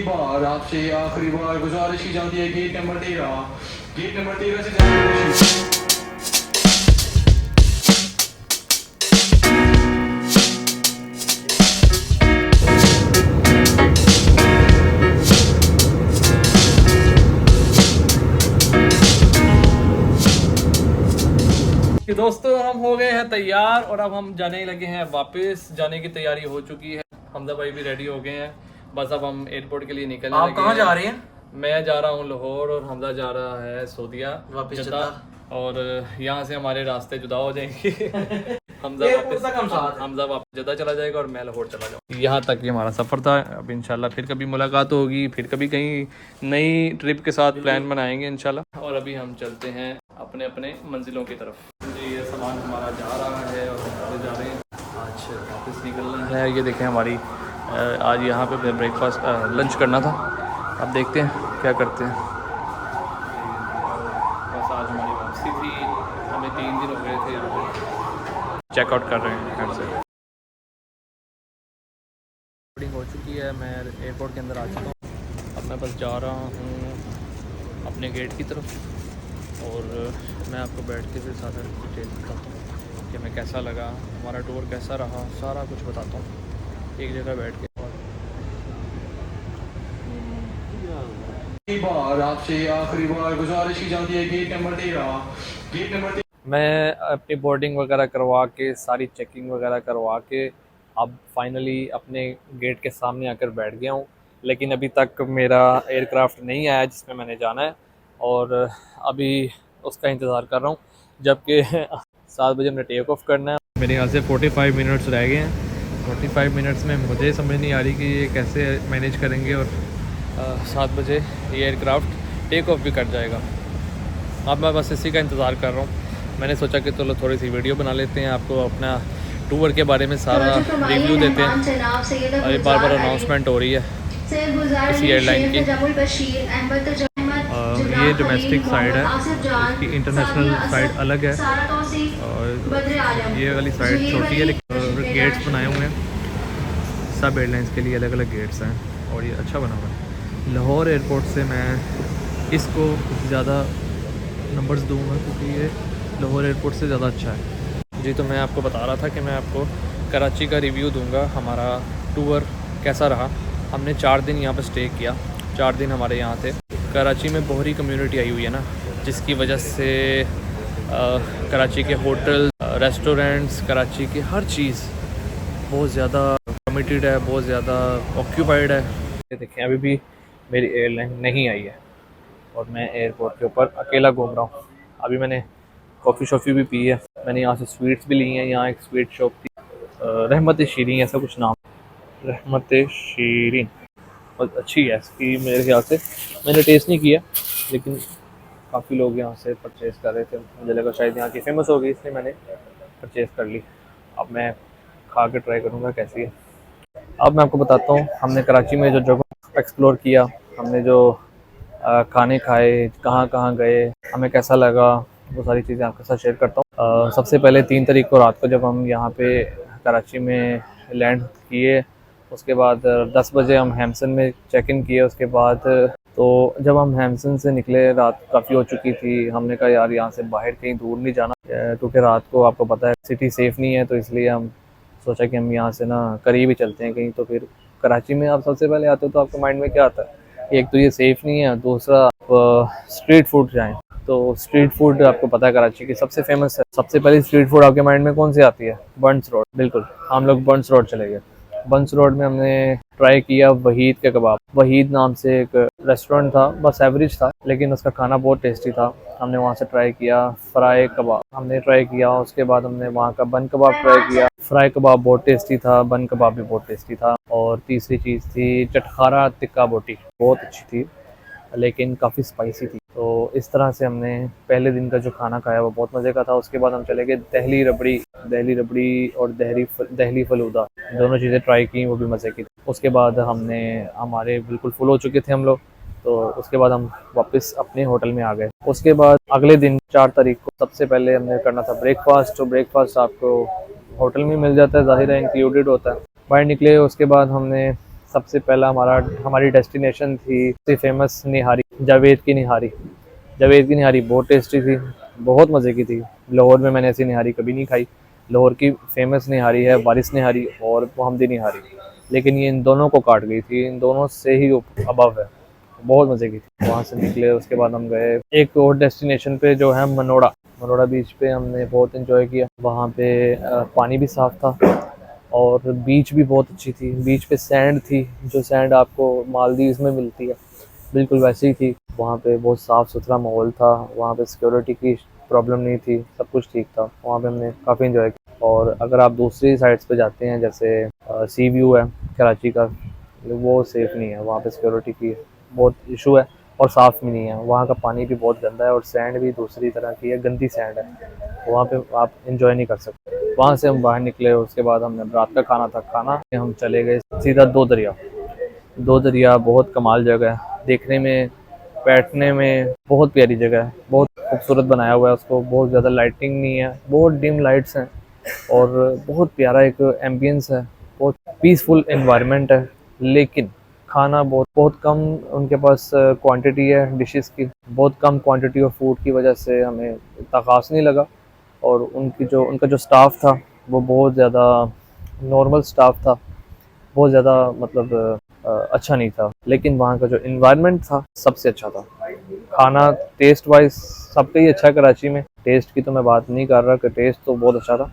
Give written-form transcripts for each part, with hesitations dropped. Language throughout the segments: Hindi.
बार आपसे आखिरी बार गुजारिश की जाती है गेट नंबर 13 से जाने। कि दोस्तों हम हो गए हैं तैयार और अब हम जाने लगे हैं वापस। जाने की तैयारी हो चुकी है, हमजा भाई भी रेडी हो गए हैं। बस अब हम एयरपोर्ट के लिए निकलने लगे हैं। आप कहाँ जा रहे हैं? मैं जा रहा हूँ लाहौर और हमजा जा रहा है सऊदीया वापस जद्दा। और यहाँ से हमारे रास्ते जुदा हो जाएंगे। हमजा वापस जद्दा चला जाएगा और मैं लाहौर चला जाऊँगा। यहाँ तक ही हमारा सफ़र था। अब इंशाल्लाह फिर कभी मुलाकात होगी, फिर कभी कहीं नई ट्रिप के साथ प्लान बनाएंगे इंशाल्लाह। और अभी हम चलते हैं अपने अपने मंजिलों की तरफ। जी ये सामान हमारा जा रहा है और हम जा रहे हैं, आज वापस निकलना है। ये देखें हमारी आज यहाँ पे ब्रेकफास्ट लंच करना था। अब देखते हैं क्या करते हैं। बस आज हमारी वापसी थी, हमें 3 दिन हो गए थे यहाँ पे। चेकआउट कर रहे हैं घर से। बोर्डिंग हो चुकी है, मैं एयरपोर्ट के अंदर आ चुका हूँ। अब मैं बस जा रहा हूँ अपने गेट की तरफ और मैं आपको बैठ के फिर सारा डिटेल बताता हूँ कि मैं कैसा लगा, हमारा टूर कैसा रहा, सारा कुछ बताता हूँ एक जगह बैठ के। बार आपसे आखिरी बार गुजारिश की जाती है गेट नंबर 13। मैं अपनी बोर्डिंग वगैरह करवा के, सारी चेकिंग वगैरह करवा के अब फाइनली अपने गेट के सामने आकर बैठ गया हूँ। लेकिन अभी तक मेरा एयरक्राफ्ट नहीं आया जिसमें मैंने जाना है और अभी उसका इंतज़ार कर रहा हूँ, जबकि 7 बजे हमने टेक ऑफ करना है। मेरे यहाँ से 45 मिनट्स रह गए हैं। 45 मिनट्स में मुझे समझ नहीं आ रही कि ये कैसे मैनेज करेंगे और 7 बजे ये एयरक्राफ्ट टेक ऑफ भी कर जाएगा। अब मैं बस इसी का इंतज़ार कर रहा हूँ। मैंने सोचा कि चलो थोड़ी सी वीडियो बना लेते हैं, आपको अपना टूर के बारे में सारा रिव्यू देते हैं। अभी बार बार अनाउंसमेंट हो रही है किसी एयरलाइन की। ये डोमेस्टिक साइड है, इसकी इंटरनेशनल साइड अलग है और ये वाली साइड छोटी है, लेकिन गेट्स बनाए हुए हैं सब एयरलाइंस के लिए, अलग अलग गेट्स हैं और ये अच्छा बना हुआ है। लाहौर एयरपोर्ट से मैं इसको ज़्यादा नंबर्स दूंगा क्योंकि ये लाहौर एयरपोर्ट से ज़्यादा अच्छा है। जी तो मैं आपको बता रहा था कि मैं आपको कराची का रिव्यू दूंगा, हमारा टूर कैसा रहा। हमने 4 दिन यहाँ पर स्टे किया, 4 दिन हमारे यहाँ थे। कराची में बोहरी कम्युनिटी आई हुई है ना, जिसकी वजह से कराची के होटल, रेस्टोरेंट्स, कराची की हर चीज़ बहुत ज़्यादा कमिटेड है, बहुत ज़्यादा ऑक्यूपाइड है। ये देखें अभी भी मेरी एयरलाइन नहीं आई है और मैं एयरपोर्ट के ऊपर अकेला घूम रहा हूँ। अभी मैंने कॉफ़ी शॉफ़ी भी पी है, मैंने यहाँ से स्वीट्स भी ली हैं। यहाँ एक स्वीट शॉप थी, रहमत शीरीन ऐसा कुछ नाम, रहमत शीरीन, बहुत अच्छी है इसकी मेरे ख्याल से। मैंने टेस्ट नहीं किया लेकिन काफ़ी लोग यहाँ से परचेज़ कर रहे थे, मुझे लगा शायद यहाँ की फ़ेमस होगी इसलिए मैंने परचेज़ कर ली। अब मैं खा के ट्राई करूँगा कैसी है। अब मैं आपको बताता हूँ हमने कराची में जो जगह एक्सप्लोर किया, हमने जो खाने खाए, कहाँ कहाँ गए, हमें कैसा लगा, वो सारी चीज़ें आपके साथ शेयर करता हूँ। सबसे पहले 3 तारीख को रात को जब हम यहाँ पे कराची में लैंड किए, उसके बाद 10 बजे हम हैम्सन में चेक इन किए। उसके बाद तो जब हम हैम्सन से निकले रात काफ़ी हो चुकी थी। हमने कहा यार यहाँ से बाहर कहीं दूर नहीं जाना क्योंकि रात को आपको पता है सिटी सेफ़ नहीं है, तो इसलिए हम सोचा कि हम यहाँ से ना करीब ही चलते हैं कहीं। तो फिर कराची में आप सबसे पहले आते हो तो आपके माइंड में क्या आता है, एक तो ये सेफ़ नहीं है, दूसरा आप स्ट्रीट फूड जाएँ। तो स्ट्रीट फूड आपको पता है कराची की सबसे फेमस है। सबसे पहले स्ट्रीट फूड आपके माइंड में कौन सी आती है? बंस रोड। बिल्कुल, हम लोग बंस रोड चले गए। बंस रोड में हमने ट्राई किया वहीद के कबाब। वहीद नाम से एक रेस्टोरेंट था, बस एवरेज था लेकिन उसका खाना बहुत टेस्टी था। हमने वहाँ से ट्राई किया फ्राई कबाब हमने ट्राई किया। उसके बाद हमने वहाँ का बन कबाब ट्राई किया। फ्राई कबाब बहुत टेस्टी था, बन कबाब भी बहुत टेस्टी था। और तीसरी चीज़ थी चटखारा टिक्का बोटी, बहुत अच्छी थी लेकिन काफ़ी स्पाइसी थी। तो इस तरह से हमने पहले दिन का जो खाना खाया वो बहुत मज़े का था। उसके बाद हम चले गए दहली रबड़ी और दहली फलूदा, दोनों चीज़ें ट्राई की, वो भी मज़े की थी। उसके बाद हमारे बिल्कुल फुल हो चुके थे हम लोग, तो उसके बाद हम वापस अपने होटल में आ गए। उसके बाद अगले दिन 4 तारीख को सबसे पहले हमने करना था ब्रेकफास्ट। तो ब्रेकफास्ट आपको होटल में मिल जाता है, ज़ाहिर है इंक्लूडेड होता है। बाहर निकले, उसके बाद हमने सबसे पहला हमारी डेस्टिनेशन थी फेमस निहारी, जावेद की निहारी। जावेद की निहारी बहुत टेस्टी थी, बहुत मज़े की थी। लाहौर में मैंने ऐसी निहारी कभी नहीं खाई। लाहौर की फेमस निहारी है वारिस निहारी और मोहम्मदी निहारी, लेकिन ये इन दोनों को काट गई थी, इन दोनों से ही अबव है। बहुत मज़े की थी। वहाँ से निकले, उसके बाद हम गए एक और डेस्टिनेशन पे जो है मनोड़ा। मनोड़ा बीच पे हमने बहुत इन्जॉय किया। वहाँ पे पानी भी साफ़ था और बीच भी बहुत अच्छी थी। बीच पे सैंड थी, जो सैंड आपको मालदीव्स में मिलती है, बिल्कुल वैसे ही थी। वहाँ पे बहुत साफ़ सुथरा माहौल था, वहाँ पे सिक्योरिटी की प्रॉब्लम नहीं थी, सब कुछ ठीक था। वहाँ पे हमने काफ़ी इन्जॉय किया। और अगर आप दूसरी साइड्स पे जाते हैं, जैसे सी व्यू है कराची का, वो सेफ़ नहीं है, वहाँ पे सिक्योरिटी की बहुत इशू है और साफ़ भी नहीं है। वहाँ का पानी भी बहुत गंदा है और सैंड भी दूसरी तरह की है, गंदी सैंड है, वहाँ पे आप इंजॉय नहीं कर सकते। वहाँ से हम बाहर निकले, उसके बाद हमने रात का खाना था, हम चले गए सीधा दो दरिया। दो दरिया बहुत कमाल जगह है, देखने में बैठने में बहुत प्यारी जगह है, बहुत खूबसूरत बनाया हुआ है उसको। बहुत ज़्यादा लाइटिंग नहीं है, बहुत डिम लाइट्स हैं और बहुत प्यारा एक एम्बियंस है, बहुत पीसफुल एनवायरनमेंट है। लेकिन खाना बहुत बहुत कम उनके पास क्वांटिटी है डिशेस की, बहुत कम क्वांटिटी ऑफ फूड की वजह से हमें इतना ख़ास नहीं लगा। और उनका जो स्टाफ था वो बहुत ज़्यादा नॉर्मल स्टाफ था, बहुत ज़्यादा मतलब अच्छा नहीं था। लेकिन वहाँ का जो इन्वायरमेंट था सबसे अच्छा था। खाना टेस्ट वाइज सबका ही अच्छा है कराची में, टेस्ट की तो मैं बात नहीं कर रहा कि टेस्ट तो बहुत अच्छा था,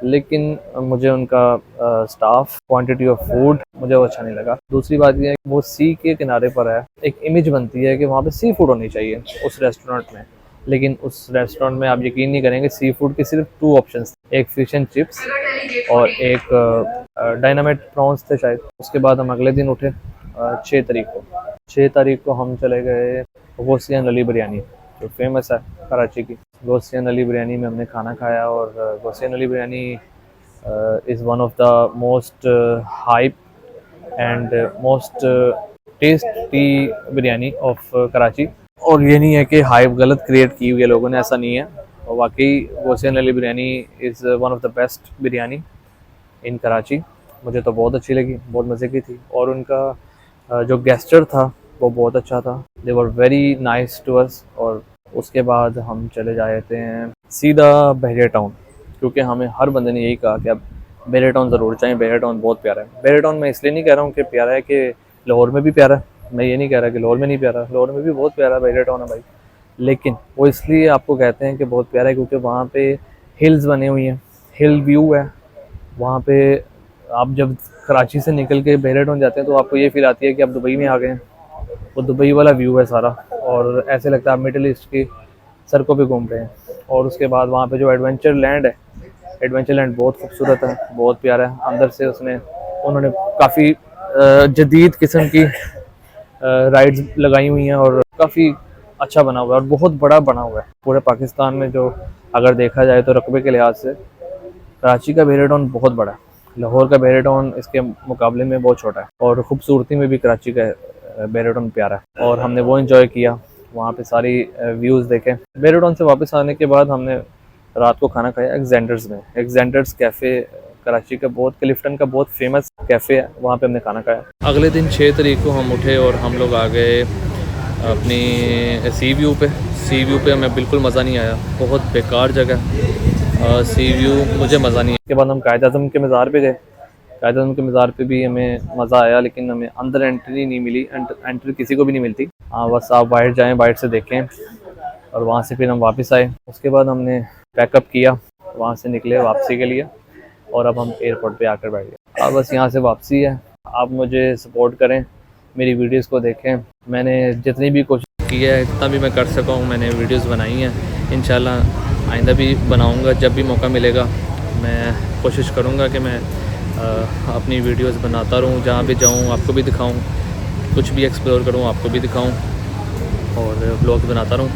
लेकिन मुझे उनका स्टाफ, क्वांटिटी ऑफ फूड मुझे वो अच्छा नहीं लगा। दूसरी बात यह है कि वो सी के किनारे पर है, एक इमेज बनती है कि वहाँ पे सी फूड होनी चाहिए उस रेस्टोरेंट में, लेकिन उस रेस्टोरेंट में आप यकीन नहीं करेंगे सी फूड के सिर्फ 2 ऑप्शंस, एक फिश एंड चिप्स और एक डायनामाइट प्रॉन्स थे शायद। उसके बाद हम अगले दिन उठे 6 तारीख को हम चले गए गोसियान अली बिरयानी, जो फेमस है कराची की। गोसियान अली बिरयानी में हमने खाना खाया और Ghousian Ali biryani is one of the most hype and most tasty biryani of Karachi. और ये नहीं है कि हाइप गलत क्रिएट की हुई है लोगों ने, ऐसा नहीं है। और वाकई Ghousian Ali biryani is one of the best biryani in Karachi. मुझे तो बहुत अच्छी लगी, बहुत मज़े की थी। और उनका जो गेस्चर था वो बहुत अच्छा था, they were very nice to us. और उसके बाद हम चले जाते हैं सीधा बहरिया टाउन, क्योंकि हमें हर बंदे ने यही कहा कि अब बहरिया टाउन ज़रूर जाएँ, बहरिया टाउन बहुत प्यारा है। बहरिया टाउन मैं इसलिए नहीं कह रहा हूँ कि प्यारा है कि लाहौर में भी प्यारा है, मैं ये नहीं कह रहा कि लाहौर में नहीं प्यारा, लाहौर में भी बहुत प्यारा बहरिया टाउन है भाई। लेकिन वो इसलिए आपको कहते हैं कि बहुत प्यारा है क्योंकि वहाँ पे हिल्स बनी हुई हैं, हिल व्यू है वहाँ पे। आप जब कराची से निकल के बहरिया टाउन जाते हैं तो आपको ये फील आती है कि आप दुबई में आ गए हैं, वो दुबई वाला व्यू है सारा, और ऐसे लगता है आप मिडिल ईस्ट की सड़कों पे घूम रहे हैं। और उसके बाद वहाँ पे जो एडवेंचर लैंड है, एडवेंचर लैंड बहुत खूबसूरत है, बहुत प्यारा है। अंदर से उन्होंने काफ़ी जदीद किस्म की राइड्स लगाई हुई हैं और काफ़ी अच्छा बना हुआ है और बहुत बड़ा बना हुआ है। पूरे पाकिस्तान में जो अगर देखा जाए तो रकबे के लिहाज से कराची का बहरिया टाउन बहुत बड़ा है, लाहौर का बहरिया टाउन इसके मुकाबले में बहुत छोटा है। और ख़ूबसूरती में भी कराची का बहरिया टाउन प्यारा है और हमने वो एंजॉय किया, वहाँ पे सारी व्यूज़ देखे। बहरिया टाउन से वापस आने के बाद हमने रात को खाना खाया एग्जेंडर्स में। एग्जेंडर्स कैफ़े कराची का बहुत, क्लिफ्टन का बहुत फेमस कैफ़े है, वहाँ पे हमने खाना खाया। अगले दिन 6 तारीख को हम उठे और हम लोग आ गए अपनी सी व्यू पे। सी व्यू पे हमें बिल्कुल मज़ा नहीं आया, बहुत बेकार जगह। सी व्यू मुझे मज़ा नहीं आया। उसके बाद हम कायद आज़म के मज़ार पे गए। कायद आज़म के मज़ार पे भी हमें मज़ा आया, लेकिन हमें अंदर एंट्री नहीं मिली, एंट्री किसी को भी नहीं मिलती। हाँ, बस आप बाहर जाएँ, बाहर से देखें। और वहाँ से फिर हम वापस आए। उसके बाद हमने पैकअप किया, वहाँ से निकले वापसी के लिए और अब हम एयरपोर्ट पे आकर बैठ गए। अब बस यहाँ से वापसी है। आप मुझे सपोर्ट करें, मेरी वीडियोस को देखें। मैंने जितनी भी कोशिश की है, इतना भी मैं कर सका हूँ, मैंने वीडियोस बनाई हैं। इंशाल्लाह आइंदा भी बनाऊँगा, जब भी मौका मिलेगा मैं कोशिश करूँगा कि मैं अपनी वीडियोस बनाता रहूँ, जहाँ भी जाऊँ आपको भी दिखाऊँ, कुछ भी एक्सप्लोर करूँ आपको भी दिखाऊँ और ब्लॉग बनाता रहूँ।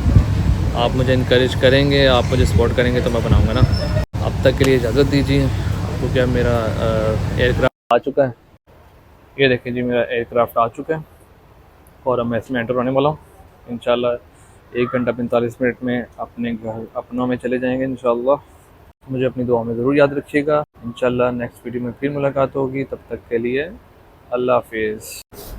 आप मुझे इनकरेज करेंगे, आप मुझे सपोर्ट करेंगे तो मैं बनाऊँगा ना। अब तक के लिए इजाज़त दीजिए, क्योंकि अब मेरा एयरक्राफ्ट आ चुका है। ये देखिए जी, मेरा एयरक्राफ्ट आ चुका है और अब मैं इसमें एंटर होने वाला हूँ। इंशाल्लाह 1 घंटा 45 मिनट में अपने घर अपनों में चले जाएंगे इंशाल्लाह। मुझे अपनी दुआ में ज़रूर याद रखिएगा। इंशाल्लाह नेक्स्ट वीडियो में फिर मुलाकात होगी, तब तक के लिए अल्लाह हाफिज़।